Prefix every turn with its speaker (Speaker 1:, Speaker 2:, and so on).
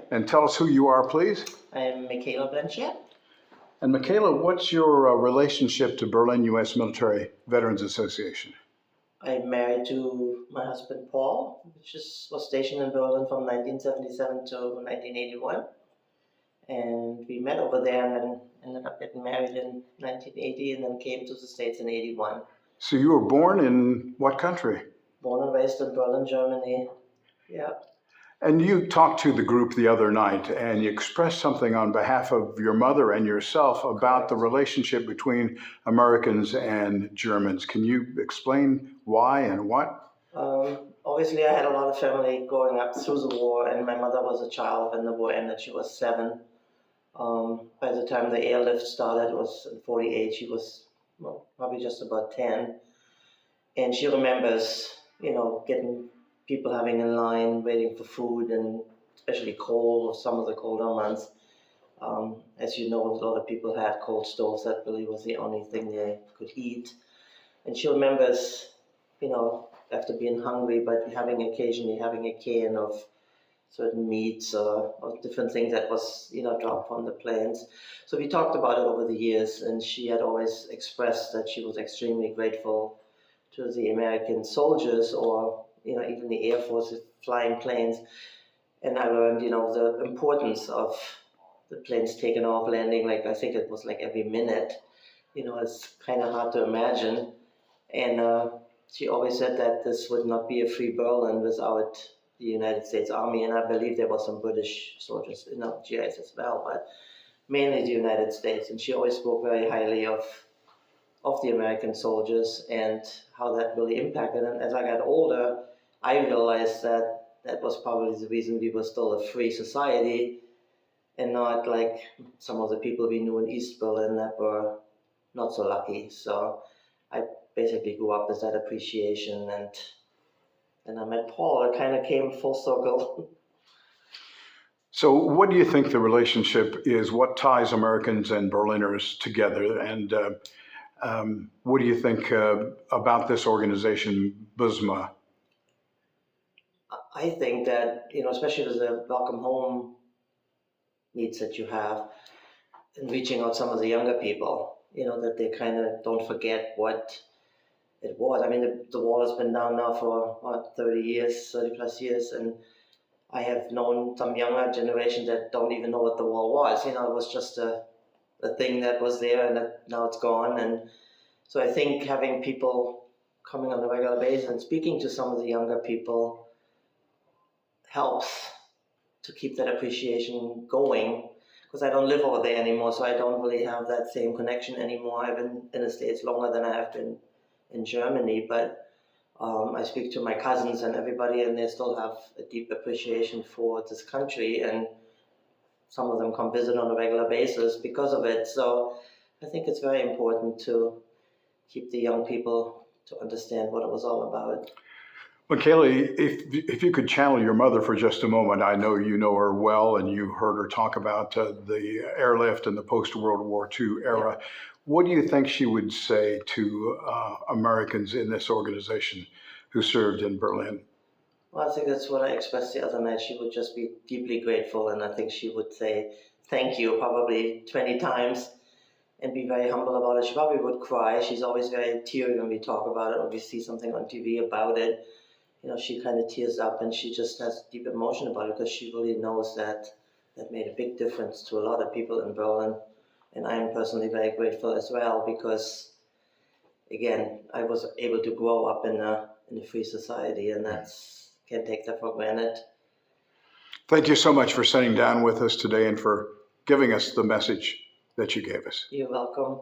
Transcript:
Speaker 1: And tell us who you are, please.
Speaker 2: I'm Michaela Blanchette.
Speaker 1: And Michaela, what's your relationship to Berlin U.S. Military Veterans Association?
Speaker 2: I'm married to my husband Paul, which was stationed in Berlin from 1977 to 1981. And we met over there and then ended up getting married in 1980 and then came to the States in 81.
Speaker 1: So you were born in what country?
Speaker 2: Born and raised in Berlin, Germany. Yeah.
Speaker 1: And you talked to the group the other night and you expressed something on behalf of your mother and yourself about the relationship between Americans and Germans. Can you explain why and what?
Speaker 2: Obviously, I had a lot of family growing up through the war, and my mother was a child when the war ended. She was 7. By the time the airlift started, it was in 48. She was probably just about 10. And she remembers, getting people having in line, waiting for food, and especially cold, some of the colder months. As you know, a lot of people had cold stoves. That really was the only thing they could eat. And she remembers, after being hungry, but occasionally having a can of certain meats or different things that was, dropped from the planes. So we talked about it over the years, and she had always expressed that she was extremely grateful to the American soldiers or, even the Air Force flying planes. And I learned, the importance of the planes taking off, landing, I think it was every minute. It's kind of hard to imagine. And she always said that this would not be a free Berlin without the United States Army, and I believe there were some British soldiers, GIs as well, but mainly the United States. And she always spoke very highly of the American soldiers and how that really impacted. And as I got older, I realized that that was probably the reason we were still a free society and not like some of the people we knew in East Berlin that were not so lucky. So I basically grew up with that appreciation, and I met Paul. It kind of came full circle.
Speaker 1: So what do you think the relationship is? What ties Americans and Berliners together? And what do you think about this organization, BUSMVA?
Speaker 2: I think that, especially with the welcome home needs that you have, and reaching out some of the younger people, that they kind of don't forget what it was. I mean, the wall has been down now for 30 plus years, and I have known some younger generation that don't even know what the wall was. It was just a thing that was there, and that now it's gone. And so I think having people coming on a regular basis and speaking to some of the younger people helps to keep that appreciation going. Because I don't live over there anymore, so I don't really have that same connection anymore. I've been in the States longer than I have been in Germany, but I speak to my cousins and everybody, and they still have a deep appreciation for this country, and some of them come visit on a regular basis because of it. So I think it's very important to keep the young people to understand what it was all about.
Speaker 1: Michaela, if you could channel your mother for just a moment. I know you know her well, and you heard her talk about the airlift and the post-World War II era. Yeah. What do you think she would say to Americans in this organization who served in Berlin?
Speaker 2: Well, I think that's what I expressed the other night. She would just be deeply grateful, and I think she would say thank you probably 20 times and be very humble about it. She probably would cry. She's always very teary when we talk about it or we see something on TV about it. She kind of tears up, and she just has deep emotion about it because she really knows that made a big difference to a lot of people in Berlin. And I am personally very grateful as well because, again, I was able to grow up in a free society, and can't take that for granted.
Speaker 1: Thank you so much for sitting down with us today and for giving us the message that you gave us.
Speaker 2: You're welcome.